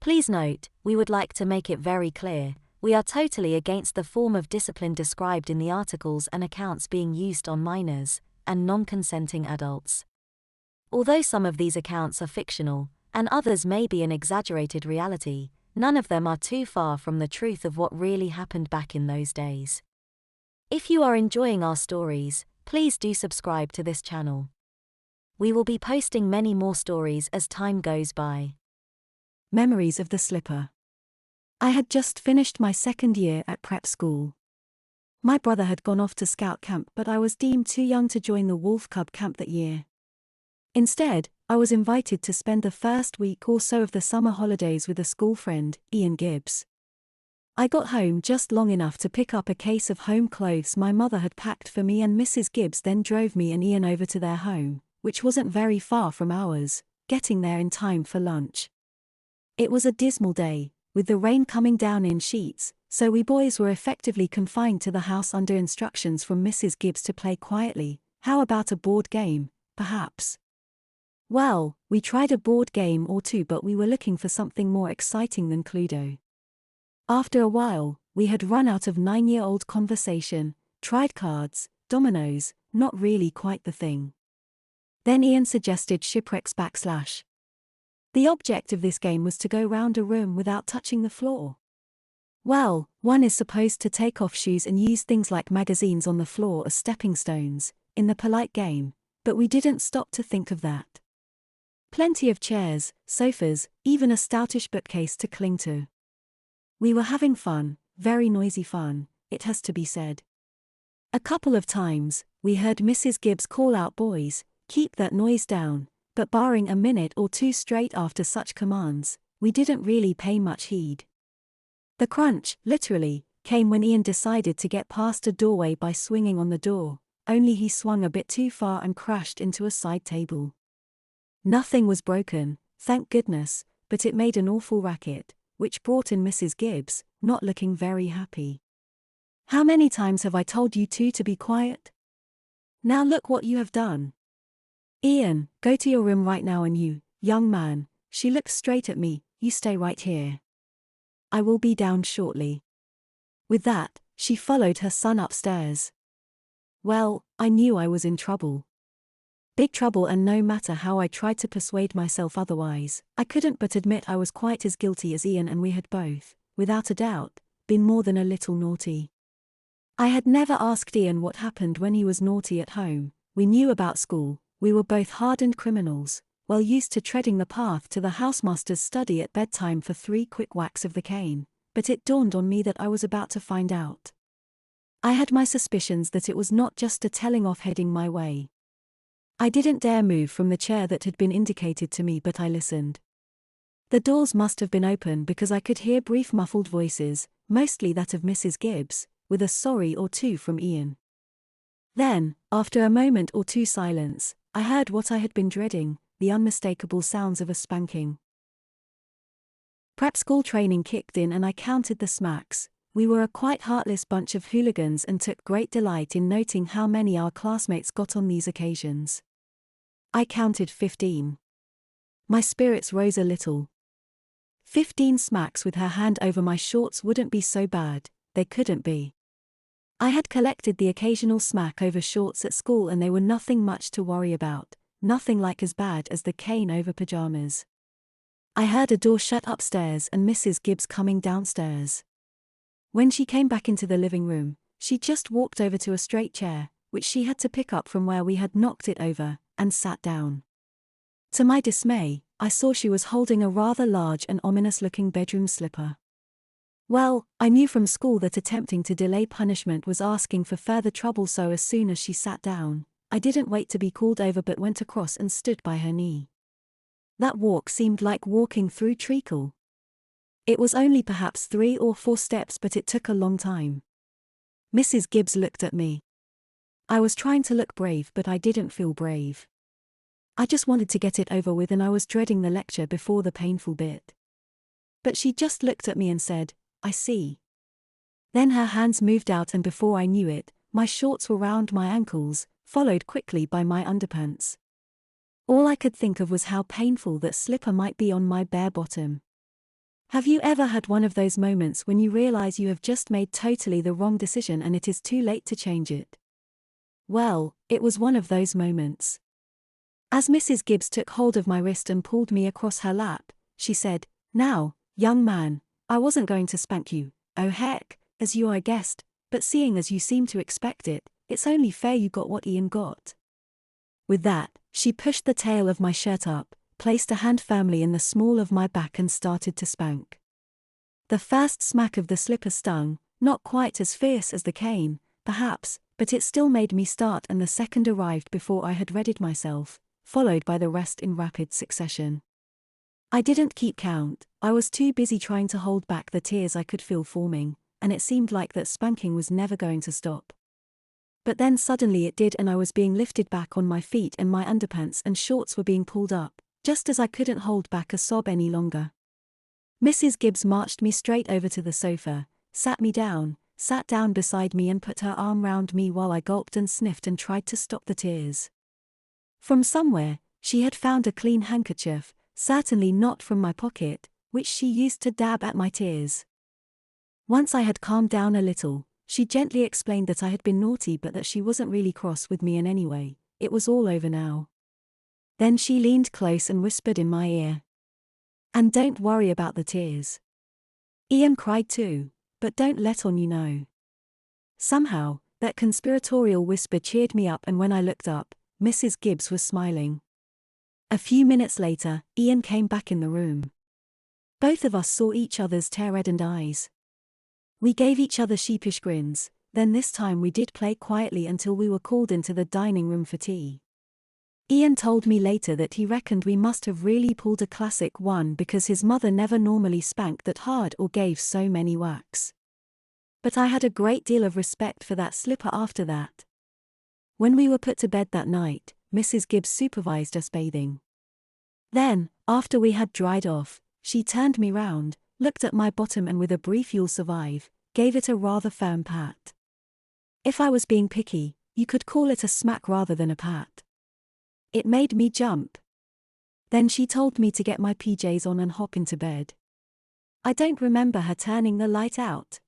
Please note, we would like to make it very clear, we are totally against the form of discipline described in the articles and accounts being used on minors and non-consenting adults. Although some of these accounts are fictional, and others may be an exaggerated reality, none of them are too far from the truth of what really happened back in those days. If you are enjoying our stories, please do subscribe to this channel. We will be posting many more stories as time goes by. Memories of the slipper. I had just finished my second year at prep school. My brother had gone off to scout camp, but I was deemed too young to join the Wolf Cub camp that year. Instead, I was invited to spend the first week or so of the summer holidays with a school friend, Ian Gibbs. I got home just long enough to pick up a case of home clothes my mother had packed for me, and Mrs. Gibbs then drove me and Ian over to their home, which wasn't very far from ours, getting there in time for lunch. It was a dismal day, with the rain coming down in sheets, so we boys were effectively confined to the house under instructions from Mrs. Gibbs to play quietly. How about a board game, perhaps? Well, we tried a board game or two, but we were looking for something more exciting than Cluedo. After a while, we had run out of 9-year-old conversation, tried cards, dominoes, not really quite the thing. Then Ian suggested shipwrecks /. The object of this game was to go round a room without touching the floor. Well, one is supposed to take off shoes and use things like magazines on the floor as stepping stones, in the polite game, but we didn't stop to think of that. Plenty of chairs, sofas, even a stoutish bookcase to cling to. We were having fun, very noisy fun, it has to be said. A couple of times, we heard Mrs. Gibbs call out, "Boys, keep that noise down," but barring a minute or two straight after such commands, we didn't really pay much heed. The crunch, literally, came when Ian decided to get past a doorway by swinging on the door, only he swung a bit too far and crashed into a side table. Nothing was broken, thank goodness, but it made an awful racket, which brought in Mrs. Gibbs, not looking very happy. "How many times have I told you two to be quiet? Now look what you have done. Ian, go to your room right now, and you, young man," she looked straight at me, "you stay right here. I will be down shortly." With that, she followed her son upstairs. Well, I knew I was in trouble. Big trouble, and no matter how I tried to persuade myself otherwise, I couldn't but admit I was quite as guilty as Ian, and we had both, without a doubt, been more than a little naughty. I had never asked Ian what happened when he was naughty at home. We knew about school. We were both hardened criminals, well used to treading the path to the housemaster's study at bedtime for 3 quick whacks of the cane, but it dawned on me that I was about to find out. I had my suspicions that it was not just a telling off heading my way. I didn't dare move from the chair that had been indicated to me, but I listened. The doors must have been open because I could hear brief muffled voices, mostly that of Mrs. Gibbs, with a sorry or two from Ian. Then, after a moment or two silence, I heard what I had been dreading, the unmistakable sounds of a spanking. Prep school training kicked in and I counted the smacks. We were a quite heartless bunch of hooligans and took great delight in noting how many our classmates got on these occasions. I counted 15. My spirits rose a little. 15 smacks with her hand over my shorts wouldn't be so bad, they couldn't be. I had collected the occasional smack over shorts at school, and they were nothing much to worry about, nothing like as bad as the cane over pajamas. I heard a door shut upstairs and Mrs. Gibbs coming downstairs. When she came back into the living room, she just walked over to a straight chair, which she had to pick up from where we had knocked it over, and sat down. To my dismay, I saw she was holding a rather large and ominous-looking bedroom slipper. Well, I knew from school that attempting to delay punishment was asking for further trouble, so as soon as she sat down, I didn't wait to be called over but went across and stood by her knee. That walk seemed like walking through treacle. It was only perhaps 3 or 4 steps, but it took a long time. Mrs. Gibbs looked at me. I was trying to look brave, but I didn't feel brave. I just wanted to get it over with, and I was dreading the lecture before the painful bit. But she just looked at me and said, "I see." Then her hands moved out, and before I knew it, my shorts were round my ankles, followed quickly by my underpants. All I could think of was how painful that slipper might be on my bare bottom. Have you ever had one of those moments when you realize you have just made totally the wrong decision and it is too late to change it? Well, it was one of those moments. As Mrs. Gibbs took hold of my wrist and pulled me across her lap, she said, "Now, young man, I wasn't going to spank you, oh heck, as you are a guest, but seeing as you seem to expect it, it's only fair you got what Ian got." With that, she pushed the tail of my shirt up, placed a hand firmly in the small of my back and started to spank. The first smack of the slipper stung, not quite as fierce as the cane, perhaps, but it still made me start, and the second arrived before I had readied myself, followed by the rest in rapid succession. I didn't keep count, I was too busy trying to hold back the tears I could feel forming, and it seemed like that spanking was never going to stop. But then suddenly it did, and I was being lifted back on my feet and my underpants and shorts were being pulled up, just as I couldn't hold back a sob any longer. Mrs. Gibbs marched me straight over to the sofa, sat down beside me and put her arm round me while I gulped and sniffed and tried to stop the tears. From somewhere, she had found a clean handkerchief, certainly not from my pocket, which she used to dab at my tears. Once I had calmed down a little, she gently explained that I had been naughty but that she wasn't really cross with me in any way, it was all over now. Then she leaned close and whispered in my ear, "And don't worry about the tears. Ian cried too, but don't let on you know." Somehow, that conspiratorial whisper cheered me up, and when I looked up, Mrs. Gibbs was smiling. A few minutes later, Ian came back in the room. Both of us saw each other's tear-reddened eyes. We gave each other sheepish grins, then this time we did play quietly until we were called into the dining room for tea. Ian told me later that he reckoned we must have really pulled a classic one because his mother never normally spanked that hard or gave so many whacks. But I had a great deal of respect for that slipper after that. When we were put to bed that night, Mrs. Gibbs supervised us bathing. Then, after we had dried off, she turned me round, looked at my bottom and with a brief "you'll survive," gave it a rather firm pat. If I was being picky, you could call it a smack rather than a pat. It made me jump. Then she told me to get my PJs on and hop into bed. I don't remember her turning the light out.